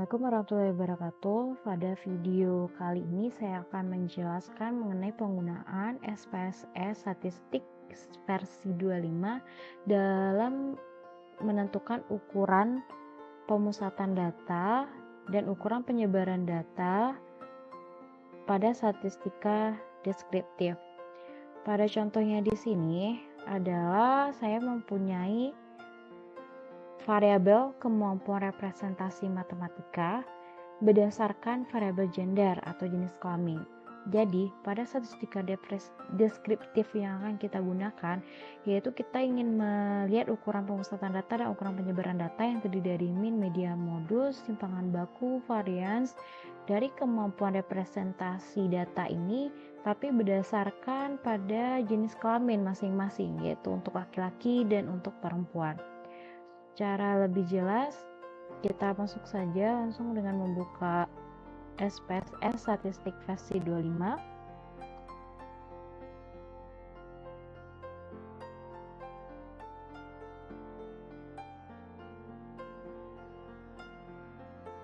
Assalamualaikum warahmatullahi wabarakatuh. Pada video kali ini saya akan menjelaskan mengenai penggunaan SPSS statistik versi 25 dalam menentukan ukuran pemusatan data dan ukuran penyebaran data pada statistika deskriptif. Pada contohnya di sini adalah saya mempunyai variabel kemampuan representasi matematika berdasarkan variabel gender atau jenis kelamin. Jadi, pada statistika deskriptif yang akan kita gunakan, yaitu kita ingin melihat ukuran pemusatan data dan ukuran penyebaran data yang terdiri dari min, median, modus, simpangan baku, varians dari kemampuan representasi data ini, tapi berdasarkan pada jenis kelamin masing-masing, yaitu untuk laki-laki dan untuk perempuan. Cara lebih jelas, kita masuk saja langsung dengan membuka SPSS statistik versi 25.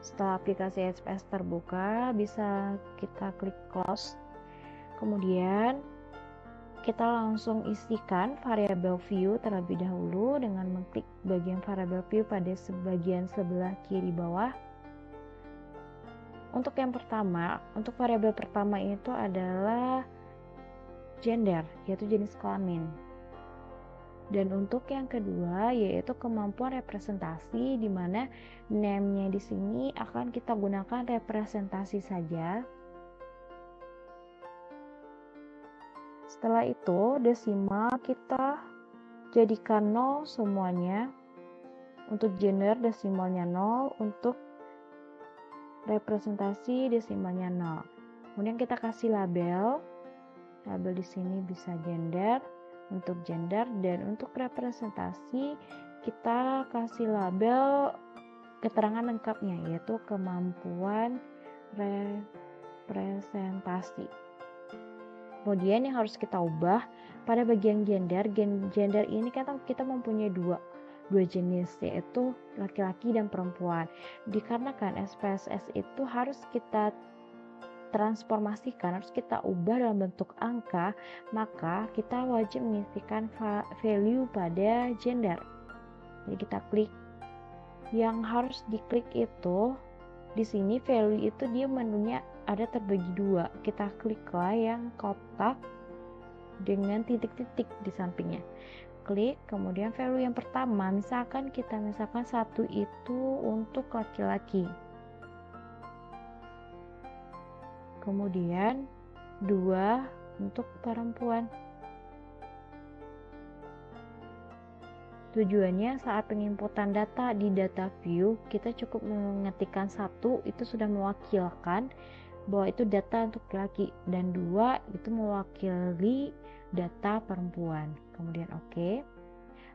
Setelah aplikasi SPSS terbuka, bisa kita klik close. Kemudian kita langsung isikan variabel view terlebih dahulu dengan mengklik bagian variabel view pada bagian sebelah kiri bawah. Untuk yang pertama, untuk variabel pertama itu adalah gender, yaitu jenis kelamin. Dan untuk yang kedua yaitu kemampuan representasi, di mana name-nya di sini akan kita gunakan representasi saja. Setelah itu desimal kita jadikan 0 semuanya. Untuk gender desimalnya 0, untuk representasi desimalnya 0. Kemudian kita kasih label. Label di sini bisa gender, untuk gender, dan untuk representasi kita kasih label keterangan lengkapnya, yaitu kemampuan representasi. Kemudian yang harus kita ubah pada bagian gender ini kan kita mempunyai dua jenis, yaitu laki-laki dan perempuan. Dikarenakan SPSS itu harus kita transformasikan, harus kita ubah dalam bentuk angka, maka kita wajib mengisikan value pada gender. Jadi kita klik, yang harus diklik itu di sini value itu dia menunya ada terbagi dua. Kita kliklah yang kotak dengan titik-titik di sampingnya. Klik, kemudian value yang pertama, misalkan satu itu untuk laki-laki. Kemudian 2 untuk perempuan. Tujuannya saat penginputan data di data view, kita cukup mengetikkan 1 itu sudah mewakilkan bahwa itu data untuk laki, dan 2 itu mewakili data perempuan. Kemudian oke.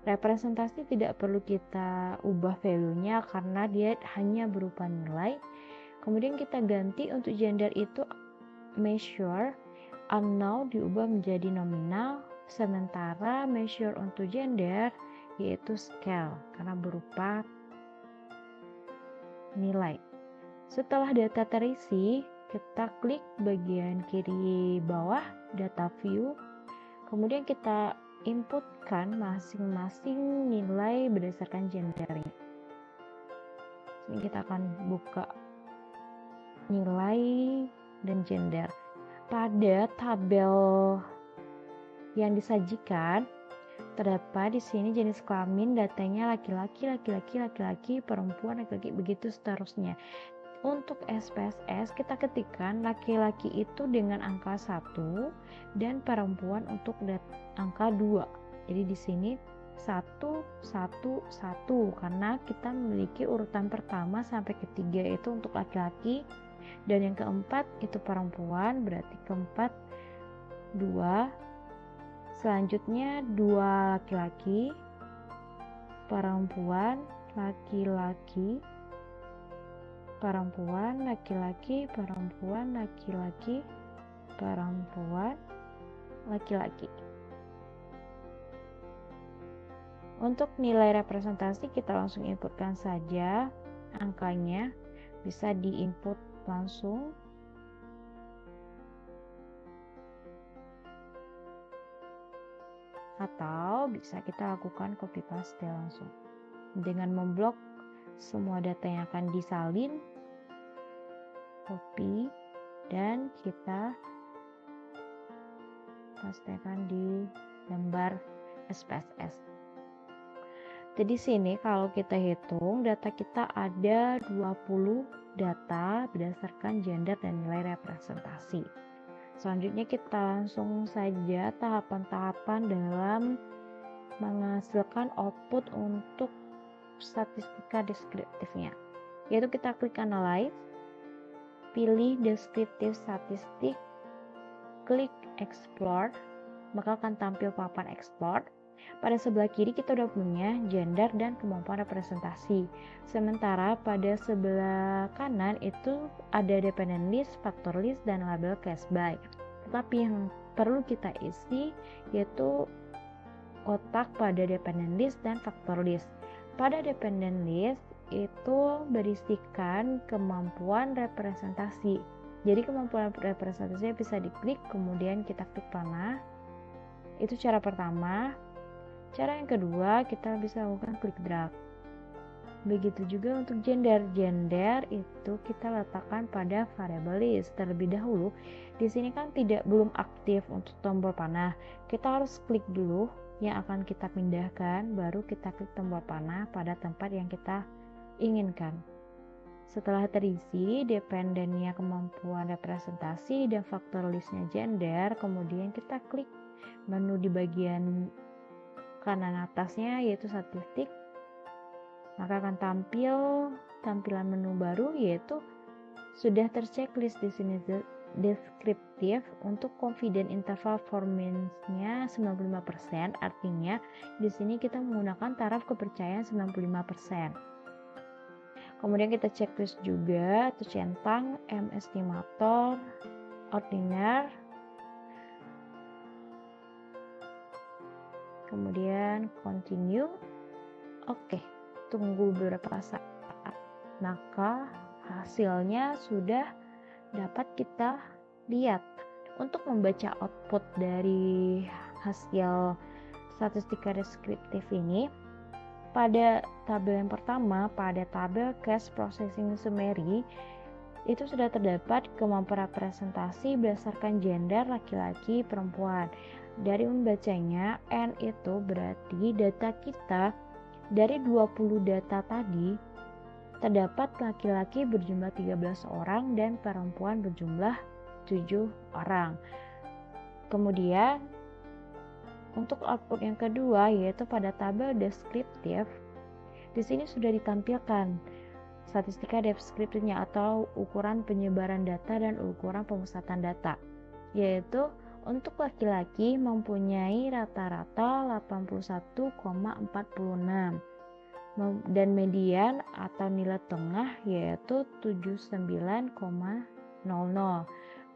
Representasi tidak perlu kita ubah value-nya karena dia hanya berupa nilai. Kemudian kita ganti untuk gender itu measure, unknown diubah menjadi nominal, sementara measure untuk gender yaitu scale karena berupa nilai. Setelah data terisi, kita klik bagian kiri bawah data view, kemudian kita inputkan masing-masing nilai berdasarkan gendernya. Sini kita akan buka nilai dan gender. Pada tabel yang disajikan terdapat di sini jenis kelamin, datanya laki-laki, perempuan, laki-laki, begitu seterusnya. Untuk SPSS kita ketikkan laki-laki itu dengan angka 1 dan perempuan untuk angka 2. Jadi di sini 1, 1, 1 karena kita memiliki urutan pertama sampai ketiga itu untuk laki-laki, dan yang keempat itu perempuan, berarti keempat 2. Selanjutnya 2 laki-laki, perempuan, laki-laki, perempuan, laki-laki, perempuan, laki-laki, perempuan, laki-laki. Untuk nilai representasi kita langsung inputkan saja angkanya. bisa di-input langsung atau bisa kita lakukan copy paste langsung dengan memblok semua data yang akan disalin, copy, dan kita pastekan di lembar SPSS. Jadi sini kalau kita hitung data kita ada 20 data berdasarkan gender dan nilai representasi. Selanjutnya kita langsung saja tahapan-tahapan dalam menghasilkan output untuk statistika deskriptifnya. Yaitu kita klik analyze, pilih deskriptif statistik, klik explore, maka akan tampil papan explore. Pada sebelah kiri kita udah punya gender dan kemampuan representasi. Sementara pada sebelah kanan itu ada dependent list, factor list, dan label case by. Tetapi yang perlu kita isi yaitu kotak pada dependent list dan factor list. Pada dependent list itu berisikan kemampuan representasi. Jadi kemampuan representasinya bisa diklik, kemudian kita klik panah. Itu cara pertama. Cara yang kedua, kita bisa lakukan klik drag. Begitu juga untuk gender. Gender itu kita letakkan pada variable list terlebih dahulu. Di sini kan belum aktif untuk tombol panah. Kita harus klik dulu yang akan kita pindahkan, baru kita klik tombol panah pada tempat yang kita inginkan. Setelah terisi dependennya kemampuan representasi dan faktor listnya gender, kemudian kita klik menu di bagian kanan atasnya yaitu statistik, maka akan tampil tampilan menu baru yaitu sudah terchecklist di sini deskriptif untuk confident interval performance-nya 95%, artinya di sini kita menggunakan taraf kepercayaan 95%. Kemudian kita checklist juga atau centang M estimator, ordinary, kemudian continue. Oke, tunggu beberapa saat, maka hasilnya sudah dapat kita lihat. Untuk membaca output dari hasil statistika deskriptif ini, pada tabel yang pertama, pada tabel case processing summary, itu sudah terdapat kemampuan representasi berdasarkan gender laki-laki perempuan. Dari membacanya, N itu berarti data kita dari 20 data tadi terdapat laki-laki berjumlah 13 orang dan perempuan berjumlah 7 orang. Kemudian untuk output yang kedua yaitu pada tabel deskriptif, di sini sudah ditampilkan statistika deskriptifnya atau ukuran penyebaran data dan ukuran pemusatan data, yaitu untuk laki-laki mempunyai rata-rata 81,46 dan median atau nilai tengah yaitu 79,00.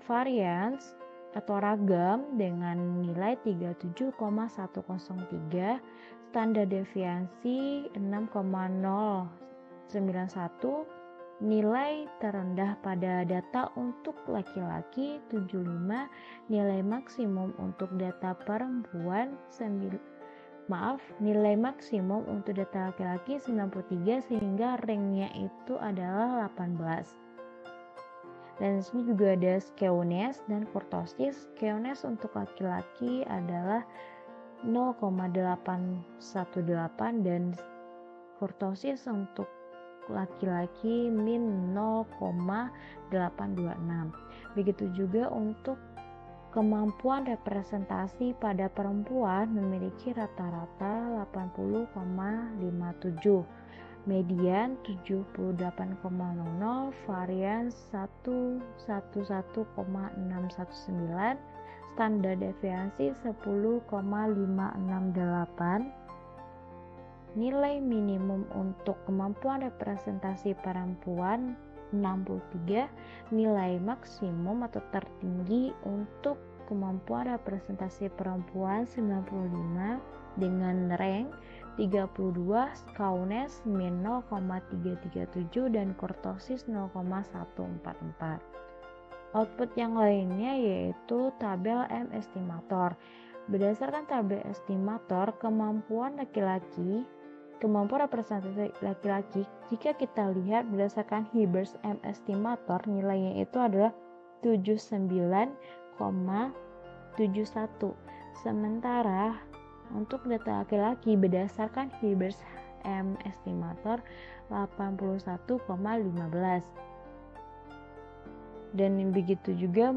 Varians atau ragam dengan nilai 37,103, standar deviasi 6,091, nilai terendah pada data untuk laki-laki 75, nilai maksimum untuk data perempuan nilai maksimum untuk data laki-laki 93 sehingga ranknya itu adalah 18. Dan di sini juga ada skewness dan kurtosis. Skewness untuk laki-laki adalah 0,818 dan kurtosis untuk laki-laki min 0,826. Begitu juga untuk kemampuan representasi pada perempuan memiliki rata-rata 80,57, median 78,00, varian 111,619, standar deviasi 10,568. Nilai minimum untuk kemampuan representasi perempuan 63, nilai maksimum atau tertinggi untuk kemampuan representasi perempuan 95 dengan rank 32, Kaunes min 0,337 dan kurtosis 0,144. Output yang lainnya yaitu tabel M estimator. Berdasarkan tabel estimator, kemampuan representasi laki-laki, jika kita lihat berdasarkan Hilbert's M estimator, nilainya itu adalah 79,71. Sementara untuk data laki-laki berdasarkan Hilbert's M estimator 81,15. Dan begitu juga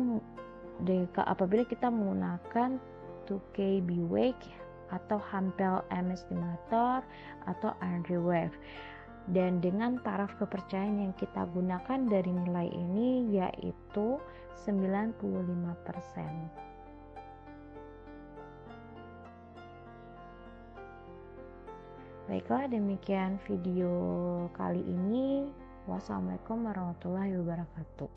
apabila kita menggunakan 2K Wake atau Hampel M estimator atau Andre Wave. Dan dengan taraf kepercayaan yang kita gunakan dari nilai ini yaitu 95%. Baiklah, demikian video kali ini. Wassalamualaikum warahmatullahi wabarakatuh.